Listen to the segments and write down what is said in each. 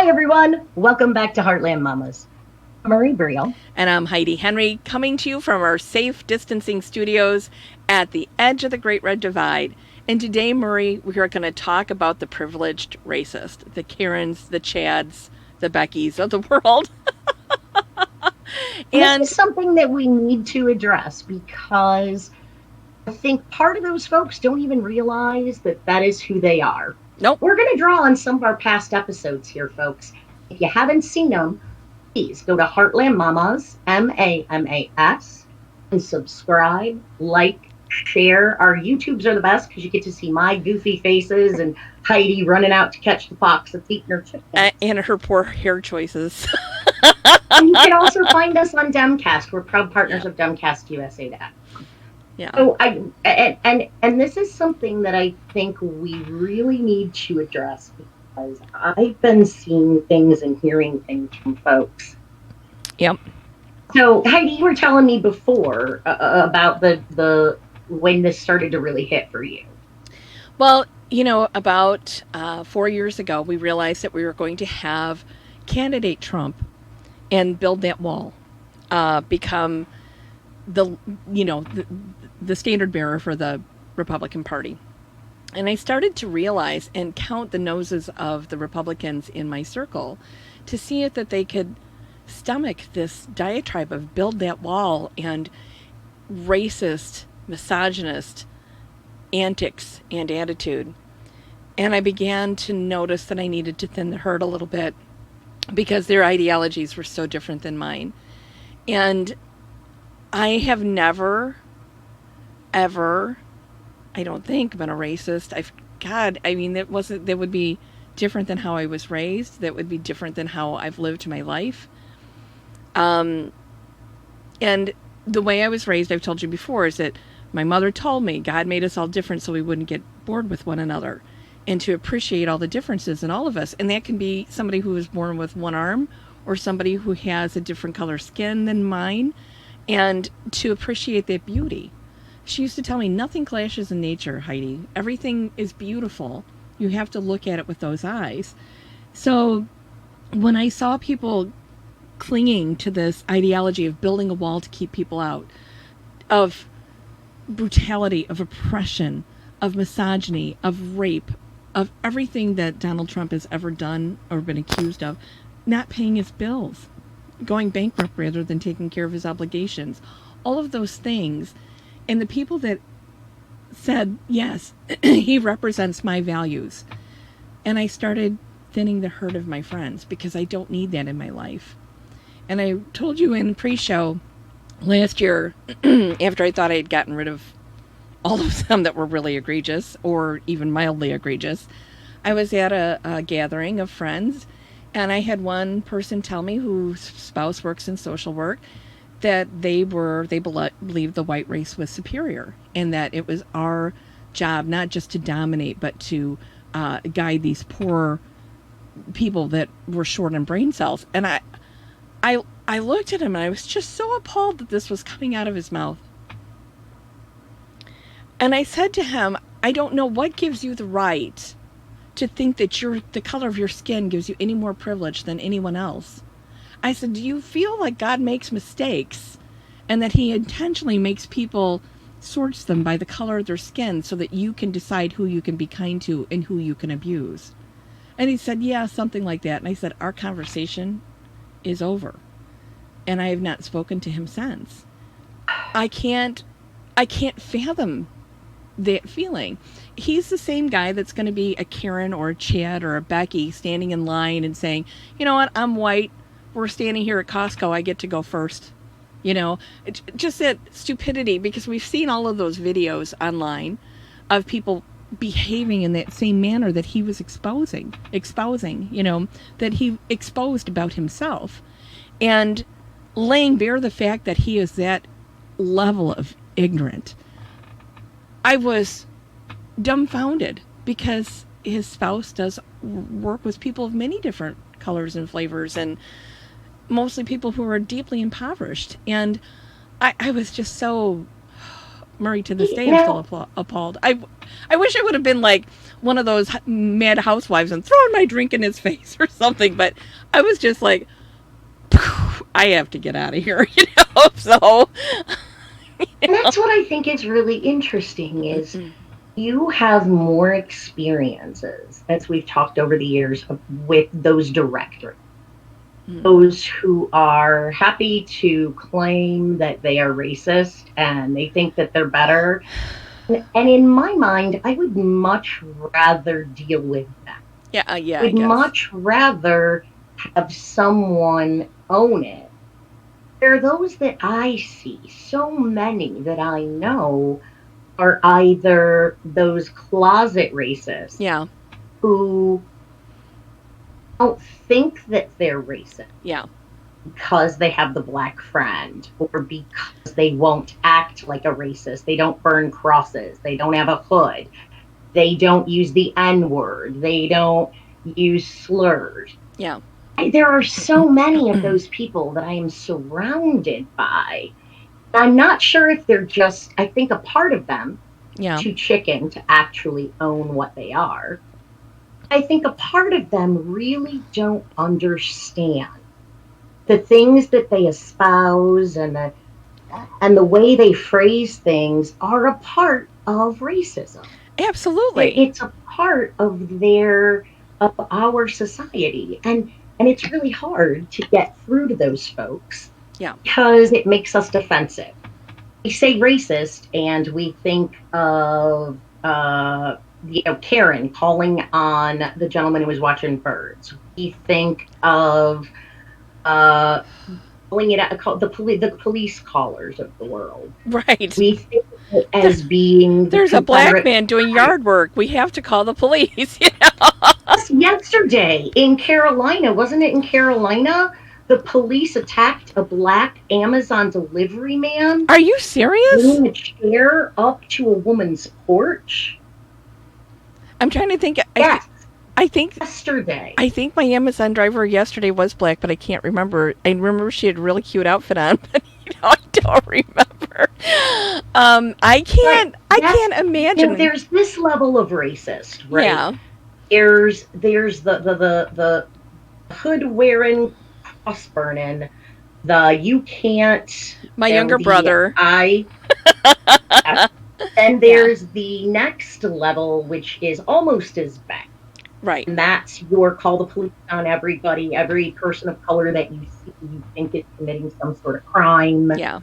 Hi, everyone. Welcome back to Heartland Mamas. I'm Marie Briel. And I'm Heidi Henry, coming to you from our safe distancing studios at the edge of the Great Red Divide. And today, Marie, we are going to talk about the privileged racist, the Karens, the Chads, the Beckys of the world. And this is And something that we need to address because I think part of those folks don't even realize that that is who they are. nope. We're going to draw on some of our past episodes here, folks. If you haven't seen them, please go to Heartland Mamas, MAMAS, and subscribe, like, share. Our YouTubes are the best because you get to see my goofy faces and Heidi running out to catch the fox that's eating her chickens. And her poor hair choices. And you can also find us on Demcast. We're proud Yeah. partners of DemcastUSA.com. Yeah. So and this is something that I think we really need to address because I've been seeing things and hearing things from folks. Yep. So Heidi, you were telling me before about the when this started to really hit for you. Well, about 4 years ago, we realized that we were going to have candidate Trump and build that wall, become the you know the standard bearer for the Republican Party. And I started to realize and count the noses of the Republicans in my circle to see if that they could stomach this diatribe of build that wall and racist, misogynist antics and attitude. And I began to notice that I needed to thin the herd a little bit because their ideologies were so different than mine. And I have never, ever, I don't think, been a racist. That would be different than how I was raised. That would be different than how I've lived my life. Um, and the way I was raised, I've told you before, is that my mother told me God made us all different so we wouldn't get bored with one another and to appreciate all the differences in all of us. And that can be somebody who was born with one arm or somebody who has a different color skin than mine, and to appreciate that beauty. She used to tell me nothing clashes in nature, Heidi. Everything is beautiful. You have to look at it with those eyes. So when I saw people clinging to this ideology of building a wall to keep people out, of brutality, of oppression, of misogyny, of rape, of everything that Donald Trump has ever done or been accused of, not paying his bills, going bankrupt rather than taking care of his obligations, all of those things. And the people that said, yes, he represents my values. And I started thinning the herd of my friends because I don't need that in my life. And I told you in pre-show last year, after I thought I had gotten rid of all of them that were really egregious or even mildly egregious, I was at a gathering of friends, and I had one person tell me whose spouse works in social work that they believed the white race was superior and that it was our job not just to dominate but to guide these poor people that were short on brain cells. And I looked at him and I was just so appalled that this was coming out of his mouth. And I said to him, I don't know what gives you the right to think that the color of your skin gives you any more privilege than anyone else. I said, do you feel like God makes mistakes and that he intentionally makes people, sorts them by the color of their skin so that you can decide who you can be kind to and who you can abuse? And he said, yeah, something like that. And I said, our conversation is over. And I have not spoken to him since. I can't fathom that feeling. He's the same guy that's going to be a Karen or a Chad or a Becky standing in line and saying, you know what, I'm white. We're standing here at Costco. I get to go first. Just that stupidity, because we've seen all of those videos online of people behaving in that same manner that he was exposing, that he exposed about himself, and laying bare the fact that he is that level of ignorant. I was dumbfounded because his spouse does work with people of many different colors and flavors, and mostly people who are deeply impoverished. And I was just so Murray, to this You day, I'm still know, appalled. I wish I would have been like one of those mad housewives and thrown my drink in his face or something. But I was just like, I have to get out of here, So, and that's what I think is really interesting is you have more experiences, as we've talked over the years, with those directors, those who are happy to claim that they are racist and they think that they're better. And in my mind, I would much rather deal with that. yeah, yeah, I Would guess. much rather have someone own it. There are those that I see, so many that I know are either those closet racists Yeah, who don't think that they're racist yeah, because they have the black friend or because they won't act like a racist. They don't burn crosses. They don't have a hood. They don't use the N word. They don't use slurs. yeah, There are so many of those people that I am surrounded by. I'm not sure if they're just, I think a part of them yeah. too chicken to actually own what they are. I think a part of them really don't understand the things that they espouse and the way they phrase things are a part of racism. Absolutely. It's a part of our society, and it's really hard to get through to those folks Yeah, because it makes us defensive. We say racist and we think of Karen calling on the gentleman who was watching birds. We think of uh, calling it the police callers of the world. right. We think of it There, as being the there's a black Confederate man doing flag. yard work. We have to call the police. Just yesterday in Carolina, wasn't it in Carolina? The police attacked a black Amazon delivery man, Are you serious? bringing a chair up to a woman's porch. I'm trying to think. Yes, I think yesterday. I think my Amazon driver yesterday was black, but I can't remember. I remember she had a really cute outfit on, but I don't remember. But I that's, can't imagine. there's this level of racist, right? Yeah, There's the hood wearing, cross burning, the you can't, my younger the brother. I. And Yeah, there's the next level, which is almost as bad. right. And that's your call the police on everybody, every person of color that you see you think is committing some sort of crime. Yeah.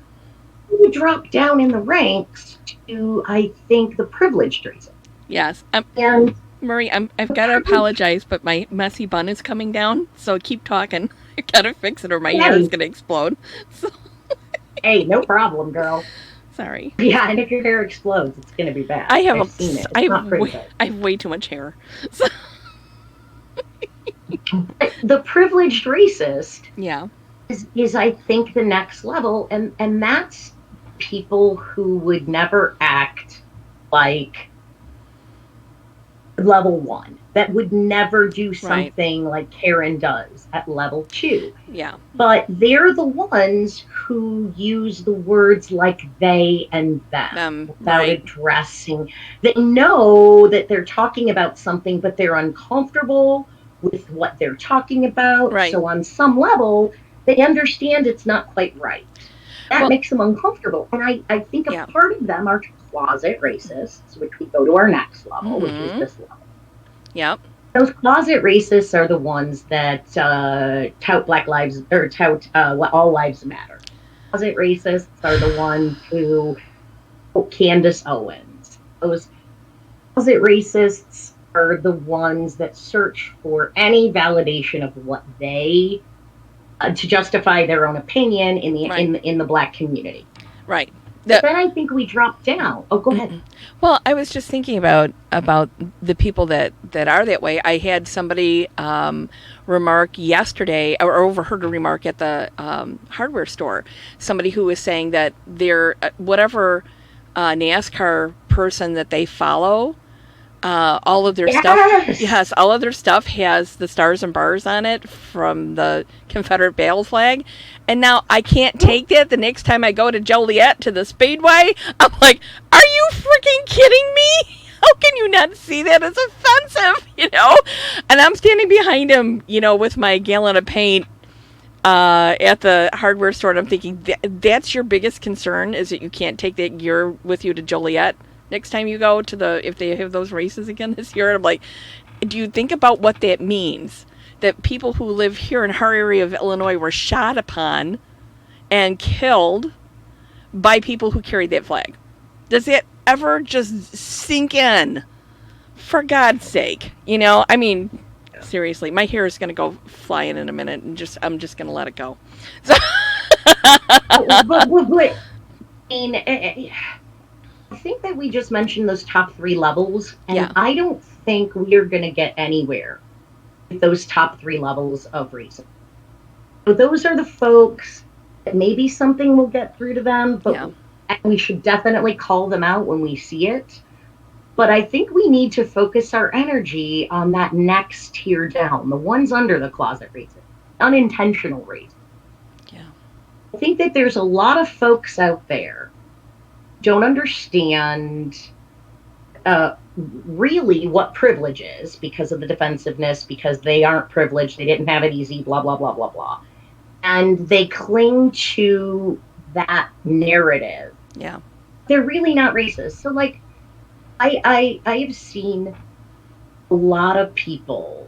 You drop down in the ranks to, I think, the privileged races. Yes. And Murray, I've the got to privileged, apologize, but my messy bun is coming down, so keep talking. I gotta fix it or my hair is hey, gonna explode. So, hey, no problem, girl. sorry. Yeah, and if your hair explodes, it's going to be bad. I have I've seen it. It's I not have pretty good. I have way too much hair. So, But the privileged racist yeah. is I think the next level, and that's people who would never act like level one, that would never do Right. something like Karen does at level two. Yeah. But they're the ones who use the words like they and them without Right. addressing. They know that they're talking about something, but they're uncomfortable with what they're talking about. Right. So, on some level, they understand it's not quite right. That Well, makes them uncomfortable. And I think a yeah. part of them are closet racists, which we go to our next level, which is Mhm. this level. Yep. Those closet racists are the ones that tout Black lives or tout all lives matter. Closet racists are the ones who Candace Owens. Those closet racists are the ones that search for any validation of what they to justify their own opinion in the Right. in the Black community. Right. But The, then I think we drop down. Oh, go ahead. well, I was just thinking about the people that are that way. I had somebody remark yesterday, or overheard a remark at the hardware store. Somebody who was saying that their whatever NASCAR person that they follow, all of their stuff, Yes. yes, all of their stuff has the stars and bars on it from the Confederate battle flag. And now I can't take that the next time I go to Joliet to the Speedway. I'm like, Are you freaking kidding me? How can you not see that as offensive? And I'm standing behind him, with my gallon of paint at the hardware store, and I'm thinking that's your biggest concern, is that you can't take that gear with you to Joliet next time you go to if they have those races again this year. And I'm like, do you think about what that means? That people who live here in our area of Illinois were shot upon and killed by people who carried that flag. Does it ever just sink in? For God's sake, I mean, seriously, my hair is going to go flying in a minute, and I'm just going to let it go. So, but I mean, I think that we just mentioned those top three levels, and yeah, I don't think we're going to get anywhere with those top three levels of reason. So those are the folks that maybe something will get through to them, but yeah, we should definitely call them out when we see it. But I think we need to focus our energy on that next tier down, the ones under the closet reason, unintentional reason. yeah. I think that there's a lot of folks out there who don't understand really what privilege is because of the defensiveness, because they aren't privileged, they didn't have it easy, blah, blah, blah, blah, blah. And they cling to that narrative. Yeah. They're really not racist. So, like, I've seen a lot of people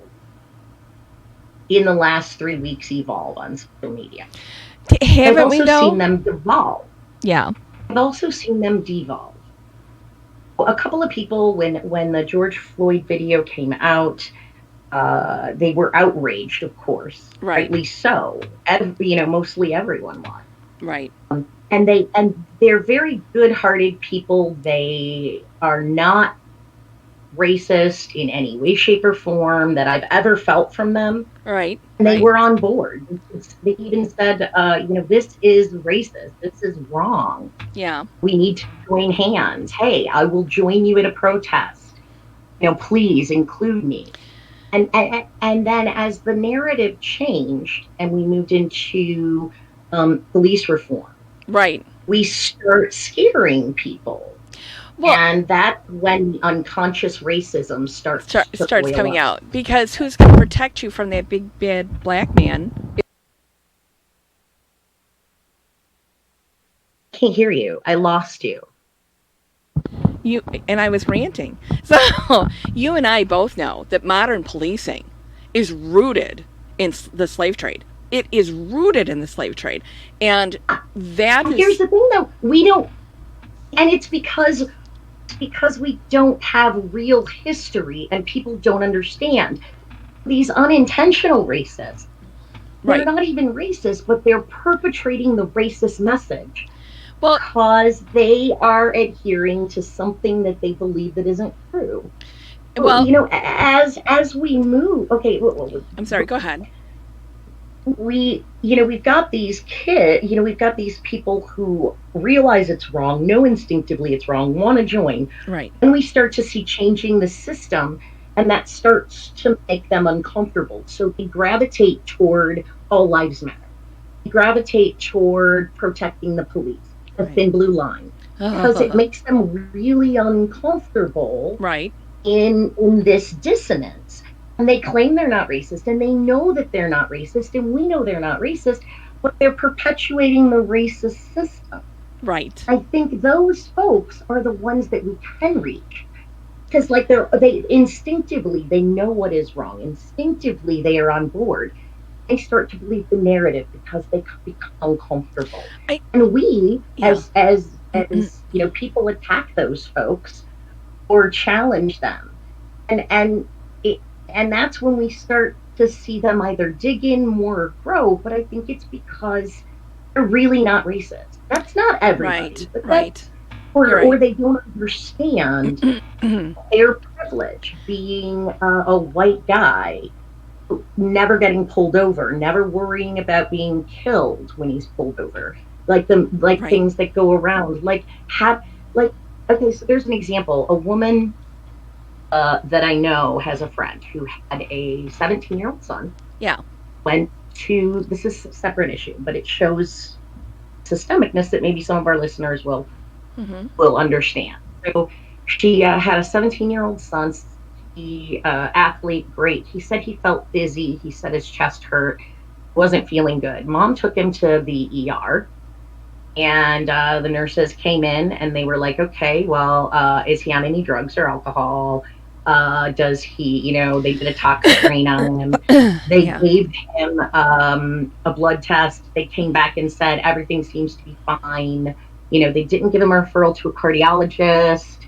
in the last 3 weeks evolve on social media. I've Haven't we also seen though? them devolve. Yeah. I've also seen them devolve. A couple of people, when the George Floyd video came out, they were outraged, of course, Right. rightly so. Mostly everyone was. Right. And they're very good-hearted people. They are not racist in any way, shape, or form that I've ever felt from them. Right. And they Right. were on board. They even said, this is racist. This is wrong. Yeah. We need to join hands. Hey, I will join you at a protest. Please include me. And then as the narrative changed and we moved into police reform, Right. we start scaring people. Well, And that's when unconscious racism starts boil coming up. out, because who's going to protect you from that big bad black man? Can't hear you. I lost you. You and I was ranting. So you and I both know that modern policing is rooted in the slave trade. It is rooted in the slave trade, and that Here's is the thing, though. We don't, and it's because we don't have real history and people don't understand. These unintentional racists, they're right. not even racist, but they're perpetrating the racist message Well, because they are adhering to something that they believe that isn't true. well, As we move, okay, I'm sorry. Go ahead. we've got these kids, we've got these people who realize it's wrong, know instinctively it's wrong, want to join, Right. and we start to see changing the system, and that starts to make them uncomfortable. So they gravitate toward all lives matter. They gravitate toward protecting the police, the Right. thin blue line, because it makes them really uncomfortable Right. in this dissonance. And they claim they're not racist, and they know that they're not racist, and we know they're not racist, but they're perpetuating the racist system. Right. I think those folks are the ones that we can reach, because like they instinctively they know what is wrong. Instinctively they are on board. They start to believe the narrative because they become uncomfortable. I, And we, yeah. as people attack those folks or challenge them, and and that's when we start to see them either dig in more or grow. But I think it's because they're really not racist. That's not everybody, Right. but Right. or they don't understand their privilege being a white guy, never getting pulled over, never worrying about being killed when he's pulled over, like Right. things that go around, like okay. So there's an example. A woman that I know has a friend who had a 17-year-old son. Yeah. Went to, this is a separate issue, but it shows systemicness that maybe some of our listeners will Mm-hmm. will understand. So she had a 17-year-old son, athlete, great. He said he felt dizzy. He said his chest hurt, wasn't feeling good. Mom took him to the ER, and the nurses came in and they were like, okay, well, is he on any drugs or alcohol? Does he, they did a tox screen on him. They Yeah. gave him a blood test. They came back and said everything seems to be fine. They didn't give him a referral to a cardiologist.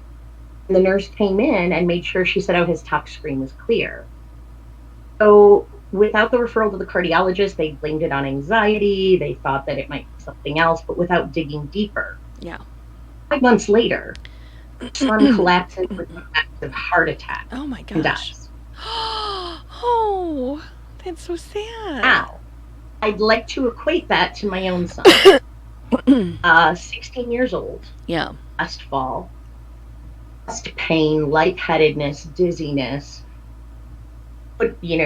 And the nurse came in and made sure she said, oh, his tox screen was clear. So without the referral to the cardiologist, they blamed it on anxiety. They thought that it might be something else, but without digging deeper. Yeah. 5 months later, son collapses with a massive heart attack Oh my and gosh. dies. Oh, that's so sad. Now, I'd like to equate that to my own son. 16 years old, Yeah. last fall, chest pain, lightheadedness, dizziness, but in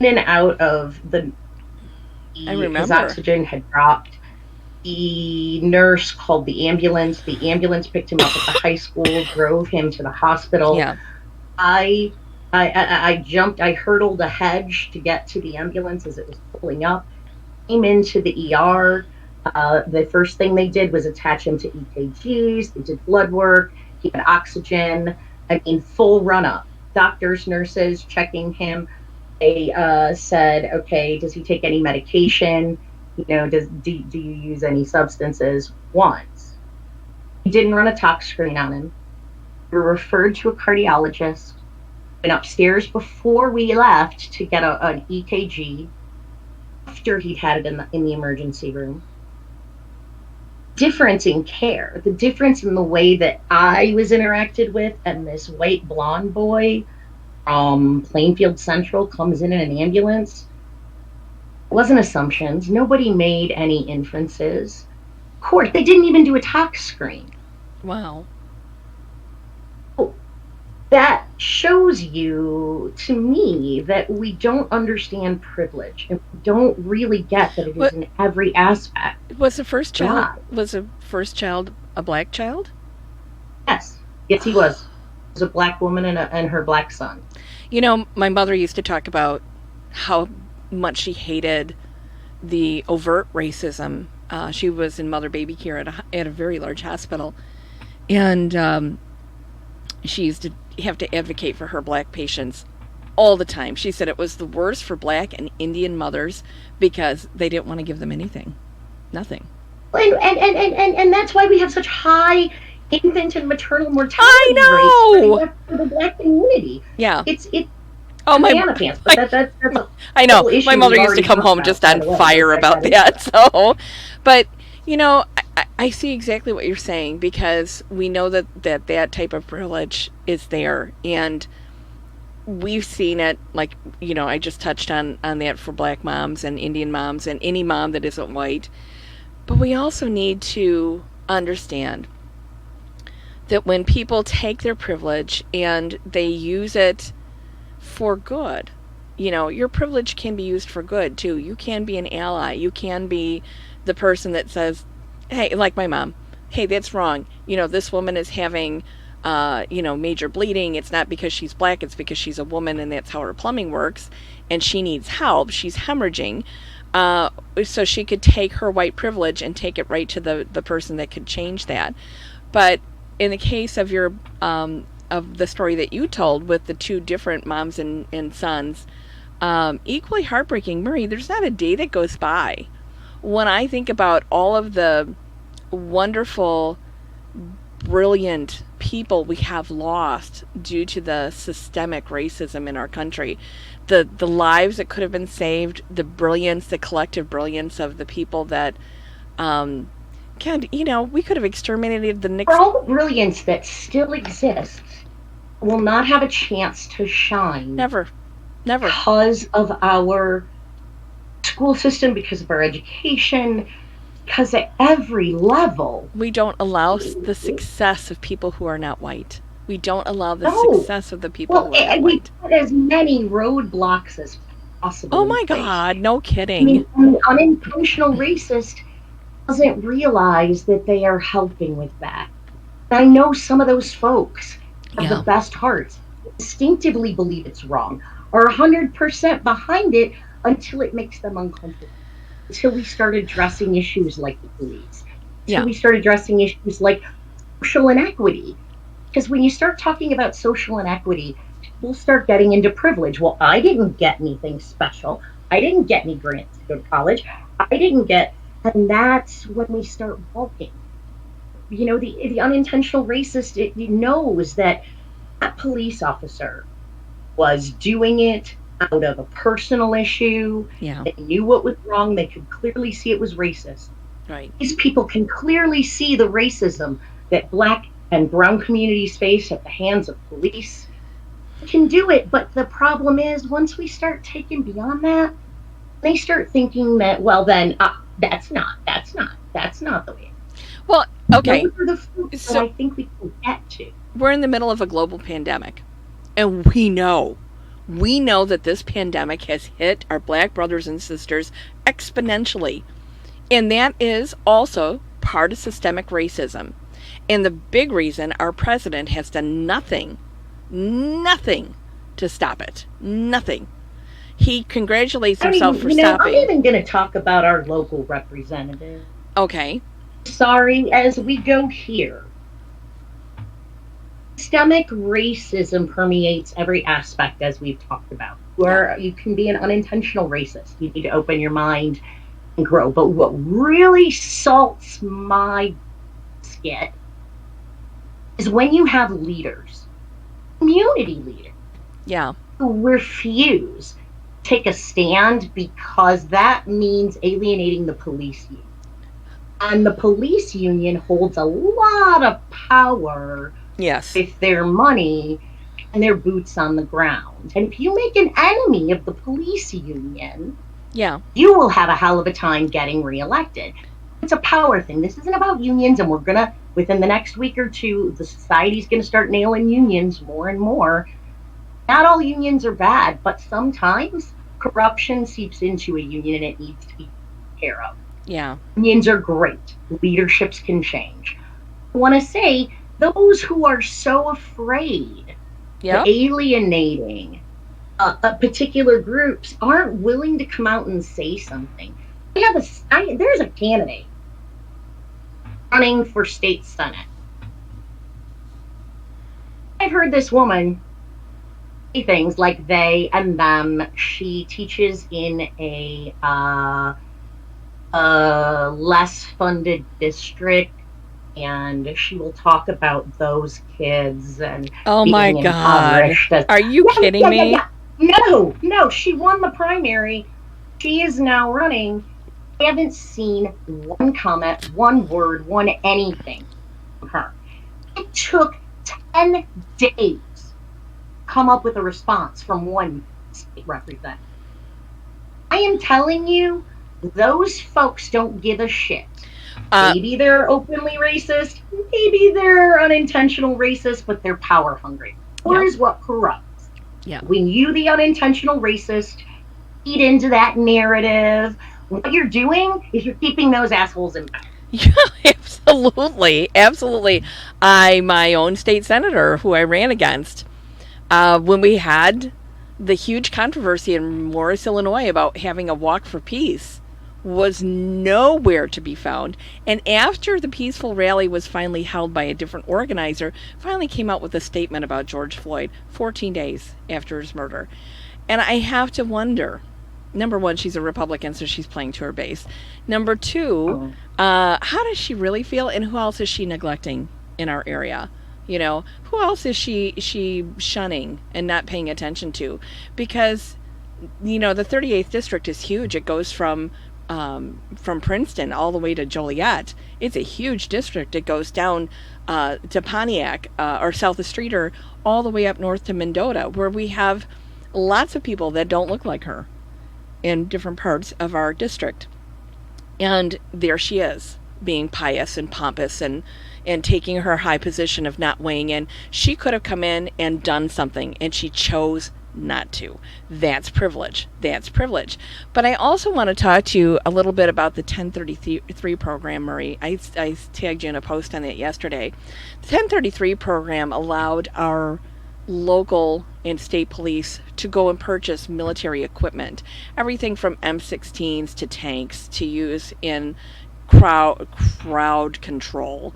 and out of I his remember. oxygen had dropped. The nurse called the ambulance. The ambulance picked him up at the high school, drove him to the hospital. Yeah. I I jumped, I hurdled a hedge to get to the ambulance as it was pulling up, came into the ER. The first thing they did was attach him to EKGs. They did blood work. He had oxygen. I mean, full run up. Doctors, nurses checking him. They said, okay, does he take any medication? Do you use any substances? Once. He didn't run a tox screen on him. We were referred to a cardiologist. Went upstairs before we left to get an EKG after he'd had it in the emergency room. Difference in care, the difference in the way that I was interacted with, and this white blonde boy from Plainfield Central comes in an ambulance. It wasn't assumptions. Nobody made any inferences. Of course, they didn't even do a tox screen. Wow. That shows you, to me, that we don't understand privilege and we don't really get that it is What in every aspect was the first of child? life. Was the first child a black child? Yes, yes, he was. He was a black woman and her black son. My mother used to talk about how much she hated the overt racism. She was in mother baby care at a very large hospital, and she used to have to advocate for her black patients all the time. She said it was the worst for black and Indian mothers because they didn't want to give them anything, nothing. And that's why we have such high infant and maternal I mortality rates know. for the black community. Yeah. It's Oh banana pants, but my that's a I know. whole My issue we've mother used to already come talked home about, just by on the way. Let's fire back about that into that. it. So, but I see exactly what you're saying because we know that type of privilege is there, and we've seen it. Like I just touched on that for black moms and Indian moms and any mom that isn't white. But we also need to understand that when people take their privilege and they use it for good, your privilege can be used for good too. You can be an ally. You can be the person that says, hey, like my mom, hey, that's wrong. This woman is having, major bleeding. It's not because she's black, it's because she's a woman and that's how her plumbing works. And she needs help. She's hemorrhaging. So she could take her white privilege and take it right to the person that could change that. But in the case of of the story that you told with the two different moms and sons, equally heartbreaking. Murray, there's not a day that goes by when I think about all of the wonderful, brilliant people we have lost due to the systemic racism in our country. The lives that could have been saved, the brilliance, the collective brilliance of the people that, we could have exterminated the For next. all the brilliance that still exists, will not have a chance to shine Never, never. because of our school system, because of our education, because at every level, We don't allow the success of people who are not white. We don't allow the no. success of the people Well, who are not and we white. put as many roadblocks as possible Oh in my place. God, no I kidding. mean, an unintentional racist doesn't realize that they are helping with that. I know some of those folks have the Yeah. best hearts, instinctively believe it's wrong, are 100% behind it until it makes them uncomfortable. Until we start addressing issues like the police, until Yeah. we start addressing issues like social inequity. Because when you start talking about social inequity, people start getting into privilege. Well, I didn't get anything special. I didn't get any grants to go to college. I didn't get, and that's when we start walking. The unintentional racist, it knows that that police officer was doing it out of a personal issue. Yeah. They knew what was wrong. They could clearly see it was racist. Right. These people can clearly see the racism that Black and brown communities face at the hands of police. They can do it, but the problem is once we start taking beyond that, they start thinking that, well, then that's not the way. Well, Those okay. are the fruits that So I think we can get to. we're in the middle of a global pandemic, and we know that this pandemic has hit our black brothers and sisters exponentially. And that is also part of systemic racism. And the big reason our president has done nothing to stop it. Nothing. He congratulates I himself mean, for I'm stopping. even going to talk about our local representative. Okay. Sorry, as we go here, systemic racism permeates every aspect, as we've talked about. Yeah. Where you can be an unintentional racist, you need to open your mind and grow. But what really salts my skit is when you have leaders, community leaders, Yeah. who refuse to take a stand because that means alienating the police union. And the police union holds a lot of power Yes. with their money and their boots on the ground. And if you make an enemy of the police union, Yeah. you will have a hell of a time getting reelected. It's a power thing. This isn't about unions, and we're going to, within the next week or two, the society's going to start nailing unions more and more. Not all unions are bad, but sometimes corruption seeps into a union and it needs to be taken care of. Yeah. Unions are great, leaderships can change. I want to say, those who are so afraid of Yep. alienating particular groups aren't willing to come out and say something. There's a candidate running for state senate. I've heard this woman say things like they and them. She teaches in a less funded district, and she will talk about those kids and Oh my being God. impoverished. As Are you yeah, kidding yeah, yeah, me? yeah. No, no, she won the primary. She is now running. I haven't seen one comment, one word, one anything from her. It took 10 days to come up with a response from one state representative. I am telling you, those folks don't give a shit. Uh, Maybe they're openly racist, maybe they're unintentional racist, but they're power hungry. Or yep. is what corrupts. Yeah. When you, the unintentional racist, feed into that narrative, what you're doing is you're keeping those assholes in power. Yeah, absolutely. Absolutely. My own state senator who I ran against, when we had the huge controversy in Morris, Illinois about having a walk for peace, was nowhere to be found. And after the peaceful rally was finally held by a different organizer, finally came out with a statement about George Floyd 14 days after his murder. And I have to wonder, number one, she's a Republican, so she's playing to her base. Number two, Oh. how does she really feel, and who else is she neglecting in our area? Who else is she shunning and not paying attention to? Because the 38th district is huge. It goes from Princeton all the way to Joliet. It's a huge district. It goes down to Pontiac or South of Streeter, all the way up north to Mendota, where we have lots of people that don't look like her in different parts of our district. And there she is, being pious and pompous and taking her high position of not weighing in. She could have come in and done something, and she chose not to. That's privilege. That's privilege. But I also want to talk to you a little bit about the 1033 program, Marie. I tagged you in a post on it yesterday. The 1033 program allowed our local and state police to go and purchase military equipment, everything from M16s to tanks to use in crowd control.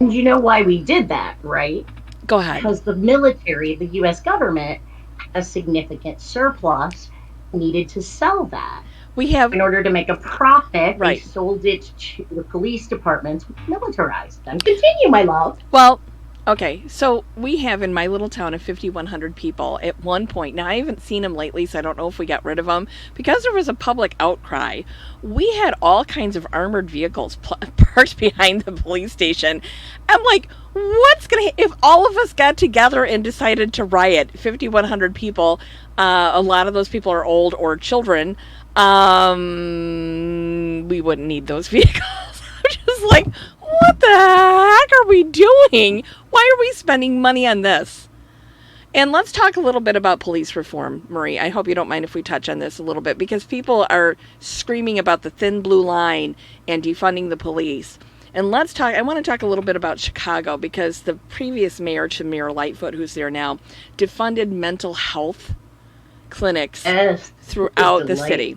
And you know why we did that, right? Go ahead. Because the military, the U.S. government, a significant surplus, needed to sell that. We have, in order to make a profit, right, they sold it to the police departments, militarized them. Continue, my love. Well, okay, so we have in my little town of 5,100 people at one point. Now, I haven't seen them lately, so I don't know if we got rid of them. Because there was a public outcry, we had all kinds of armored vehicles parked behind the police station. I'm like, what's going to, if all of us got together and decided to riot, 5,100 people, a lot of those people are old or children, we wouldn't need those vehicles. I'm just like, what the heck are we doing? Why are we spending money on this? And let's talk a little bit about police reform, Marie. I hope you don't mind if we touch on this a little bit, because people are screaming about the thin blue line and defunding the police. And let's talk, I want to talk a little bit about Chicago, because the previous mayor, Tamir Lightfoot, who's there now, defunded mental health clinics throughout the city.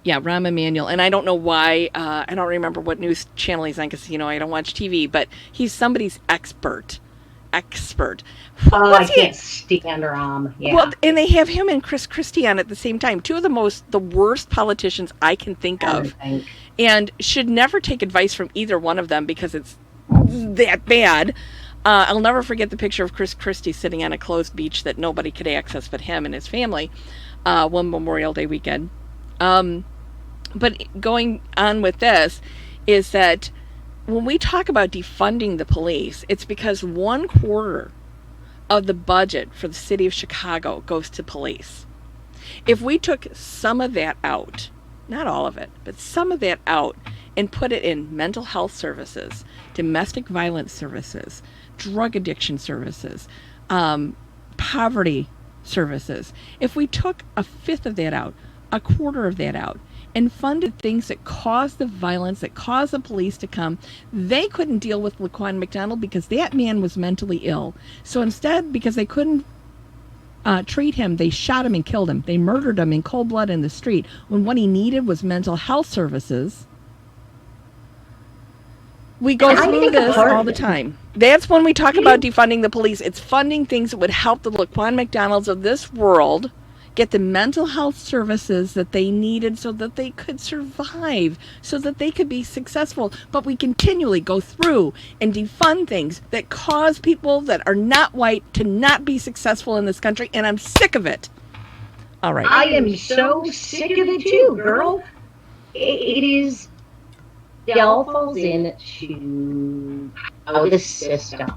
Yeah, Rahm Emanuel. And I don't know why, I don't remember what news channel he's on, because, I don't watch TV, but he's somebody's expert. I can't stand Rahm. Yeah. Well, and they have him and Chris Christie on at the same time. Two of the worst politicians I can think of. And should never take advice from either one of them, because it's that bad. I'll never forget the picture of Chris Christie sitting on a closed beach that nobody could access but him and his family one Memorial Day weekend. But going on with this is that when we talk about defunding the police, it's because 1/4 of the budget for the city of Chicago goes to police. If we took some of that out, not all of it, but some of that out, and put it in mental health services, domestic violence services, drug addiction services, poverty services, if we took 1/5 of that out, 1/4 of that out, and funded things that caused the violence, that caused the police to come, they couldn't deal with Laquan McDonald because that man was mentally ill. So instead, because they couldn't treat him, they shot him and killed him. They murdered him in cold blood in the street, when what he needed was mental health services. We go through this all the time. That's when we talk about defunding the police. It's funding things that would help the Laquan McDonalds of this world get the mental health services that they needed so that they could survive, so that they could be successful. But we continually go through and defund things that cause people that are not white to not be successful in this country, and I'm sick of it. All right. I am so sick of it too, girl. It all falls into how the system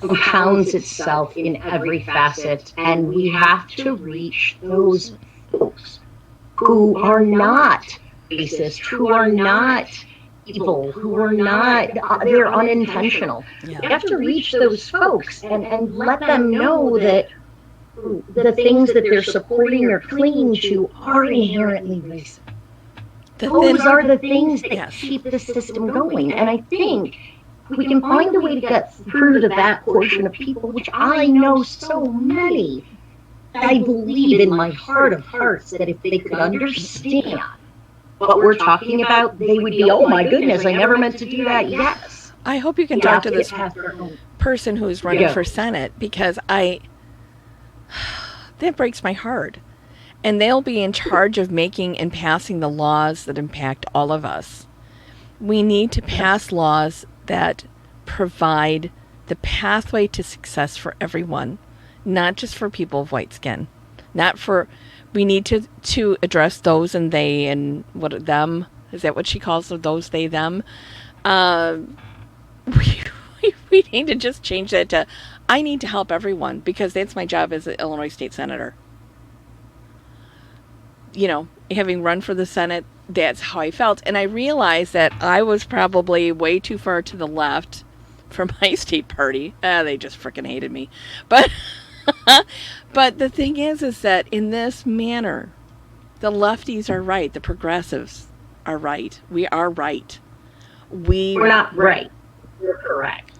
compounds itself in every facet, and we have to reach those folks who are not racist, who are not evil, who are not, they're unintentional. We have to reach those folks and let them know that the things that they're supporting or clinging to are inherently racist. Those are the things that keep the system going. And I think we can find a way to get through to that portion of people, which I know so many. I believe in my heart of hearts that if they could understand what we're talking about, they would be, oh my goodness, I never meant to do that. Yes. I hope you can talk to this person who's running for Senate, because that breaks my heart. And they'll be in charge of making and passing the laws that impact all of us. We need to pass laws that provide the pathway to success for everyone, not just for people of white skin. We need to address those and they and what them, is that what she calls them, those, they, them? We need to just change that to, I need to help everyone, because that's my job as an Illinois State Senator. Having run for the Senate, that's how I felt. And I realized that I was probably way too far to the left for my state party. They just freaking hated me. But But the thing is that in this manner, the lefties are right, the progressives are right. We are right. We We're not right. We're correct.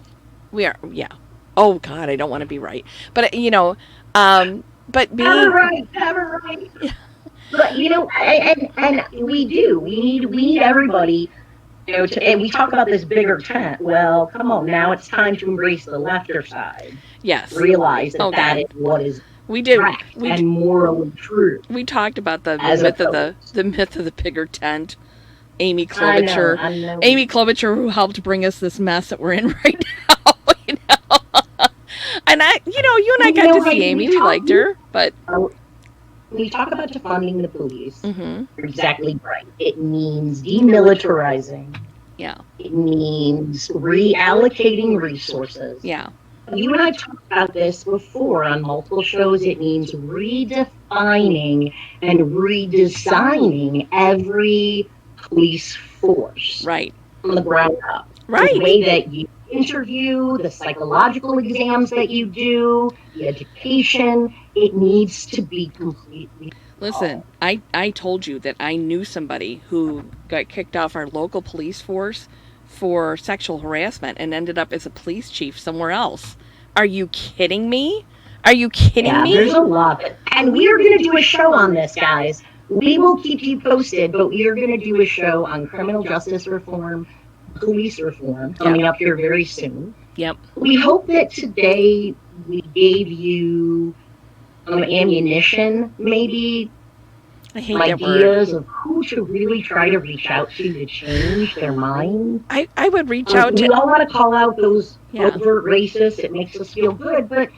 we are, yeah. Oh God, I don't want to be right. But but Never being right. Never right. But and we do. We need everybody. And we talk about this bigger tent. Well, come on, now it's time to embrace the lefter side. yes. Realize that Oh that is God. what is We do. correct and morally true We talked about the as myth of opposed. the myth of the bigger tent. Amy I know, Klobuchar, I know. Amy Klobuchar, who helped bring us this mess that we're in right now. You know? And you and I And got to see hey, Amy. We liked her, but when you talk about defunding the police, mm-hmm. you're exactly right. It means demilitarizing. Yeah, It means reallocating resources. yeah, You and I talked about this before on multiple shows. It means redefining and redesigning every police force right, from the ground up. The right. way that you interview, the psychological exams that you do, the education, it needs to be completely Listen, all. I told you that I knew somebody who got kicked off our local police force for sexual harassment and ended up as a police chief somewhere else. Are you kidding me? Are you kidding Yeah, there's me? a lot. And we are going to do a show on this, guys. We will keep you posted, but we are going to do a show on criminal justice reform, police reform Yeah. coming up here very soon. Yep. We hope that today we gave you ammunition, maybe I hate some that word. ideas of who to really try to reach out to change their mind. I would reach out We to, all want to call out those yeah. overt racists. It makes us feel good, but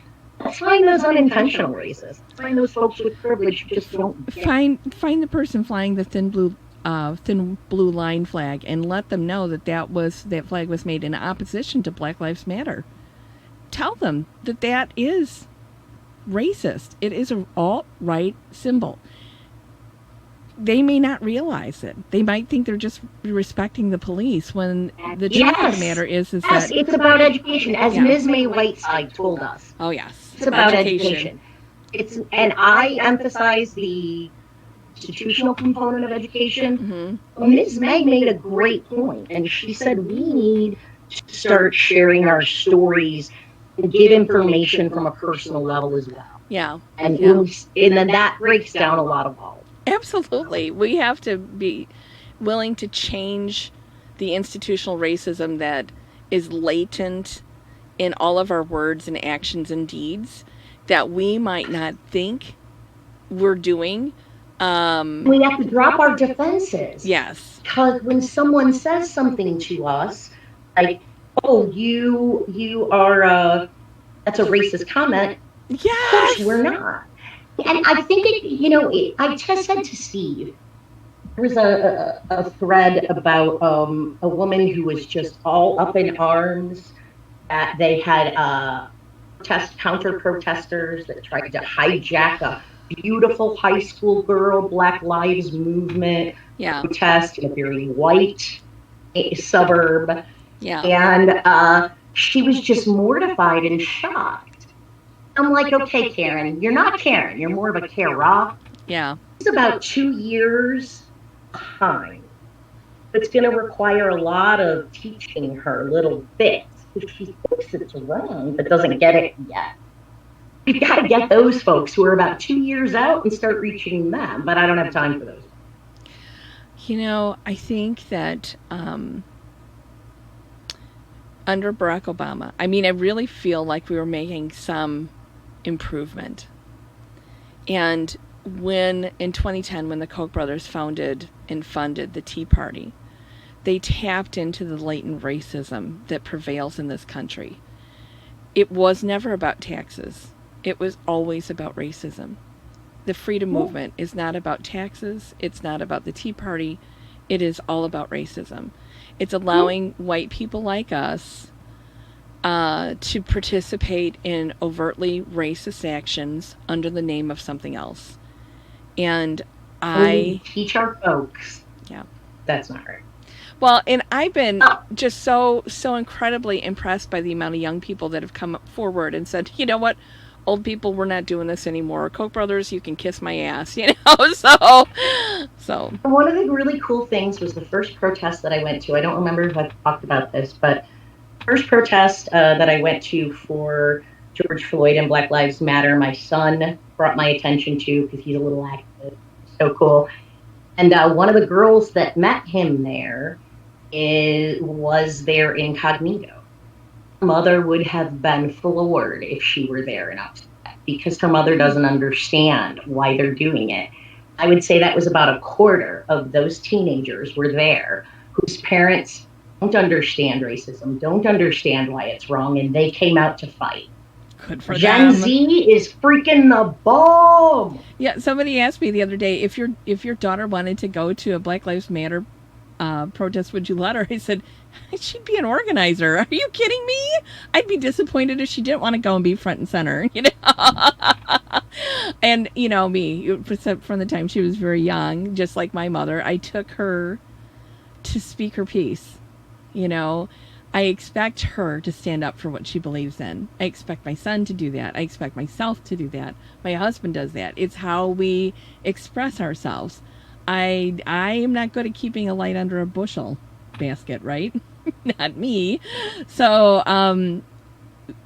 let's find those unintentional racists. Let's find those folks with privilege who just don't get it. Find the person flying the thin blue line flag and let them know that that flag was made in opposition to Black Lives Matter. Tell them that that is racist. It is an alt-right symbol. They may not realize it. They might think they're just respecting the police when the truth of the matter is yes, that it's about education, as Yeah. Ms. May Whiteside told us. oh yes, It's about education. It's and I emphasize the institutional component of education. Mm-hmm. Well, Ms. May made a great point, and she said we need to start sharing our stories and give information from a personal level as well. Yeah. And Yeah. and then that breaks down a lot of walls. Absolutely. We have to be willing to change the institutional racism that is latent in all of our words and actions and deeds that we might not think we're doing. We have to drop our defenses. Yes. Because when someone says something to us, like, "Oh, you are that's a racist comment," of course Yes. we're not. And I think I just said to Steve, there was a thread about a woman who was just all up in arms that they had counter protesters that tried to hijack a beautiful high school girl Black Lives Movement Yeah. protest in a very white suburb, Yeah. and she was just mortified and shocked. I'm like, okay, Karen, you're not Karen. You're more of a Kara. Yeah. It's about 2 years behind. It's going to require a lot of teaching her little bits if she thinks it's wrong but doesn't get it yet. We've got to get those folks who are about 2 years out and start reaching them, but I don't have time for those. I think that under Barack Obama, I really feel like we were making some improvement. And in 2010, when the Koch brothers founded and funded the Tea Party, they tapped into the latent racism that prevails in this country. It was never about taxes. It was always about racism. The freedom movement is not about taxes. It's not about the Tea Party. It is all about racism. It's allowing white people like us to participate in overtly racist actions under the name of something else. And we teach our folks. Yeah. That's not right. Well, and I've been just so incredibly impressed by the amount of young people that have come forward and said, you know what, old people, we're not doing this anymore. Koch brothers, you can kiss my ass, you know. So One of the really cool things was the first protest that I went to. I don't remember if I've talked about this, but first protest that I went to for George Floyd and Black Lives Matter, my son brought my attention to because he's a little activist. So cool. And one of the girls that met him there was there incognito. Her mother would have been floored if she were there and upset because her mother doesn't understand why they're doing it. I would say that was about a quarter of those teenagers were there whose parents don't understand racism, don't understand why it's wrong, and they came out to fight. good for Gen them. Z is freaking the bomb. Yeah, somebody asked me the other day if your daughter wanted to go to a Black Lives Matter protest, would you let her? I said, she'd be an organizer. Are you kidding me? I'd be disappointed if she didn't want to go and be front and center, you know? And, you know, me, from the time she was very young, just like my mother, I took her to speak her piece, you know? I expect her to stand up for what she believes in. I expect my son to do that. I expect myself to do that. My husband does that. It's how we express ourselves. I am not good at keeping a light under a bushel basket, right? Not me. So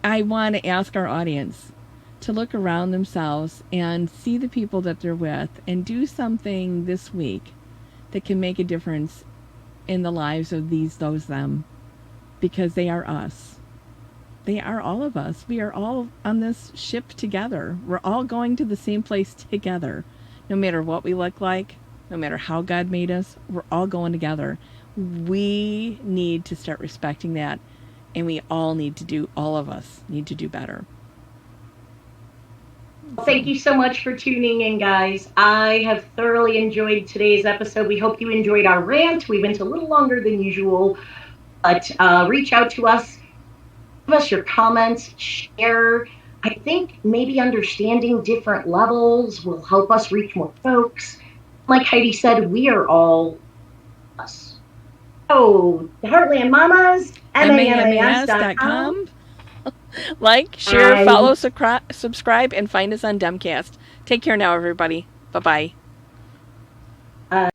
I want to ask our audience to look around themselves and see the people that they're with and do something this week that can make a difference in the lives of those, them, because they are us. They are all of us. We are all on this ship together. We're all going to the same place together. No matter what we look like, no matter how God made us, we're all going together. We need to start respecting that, and we all need to do, all of us need to do better. Well, thank So, you so much for tuning in, guys. I have thoroughly enjoyed today's episode. We hope you enjoyed our rant. We went a little longer than usual, but reach out to us, give us your comments, share. I think maybe understanding different levels will help us reach more folks. Like Heidi said, we are all us. Oh, the Heartland Mamas, MAMAS.com. mamas.com. Like, share, follow, And subscribe, and find us on Demcast. Take care now, everybody. Bye bye.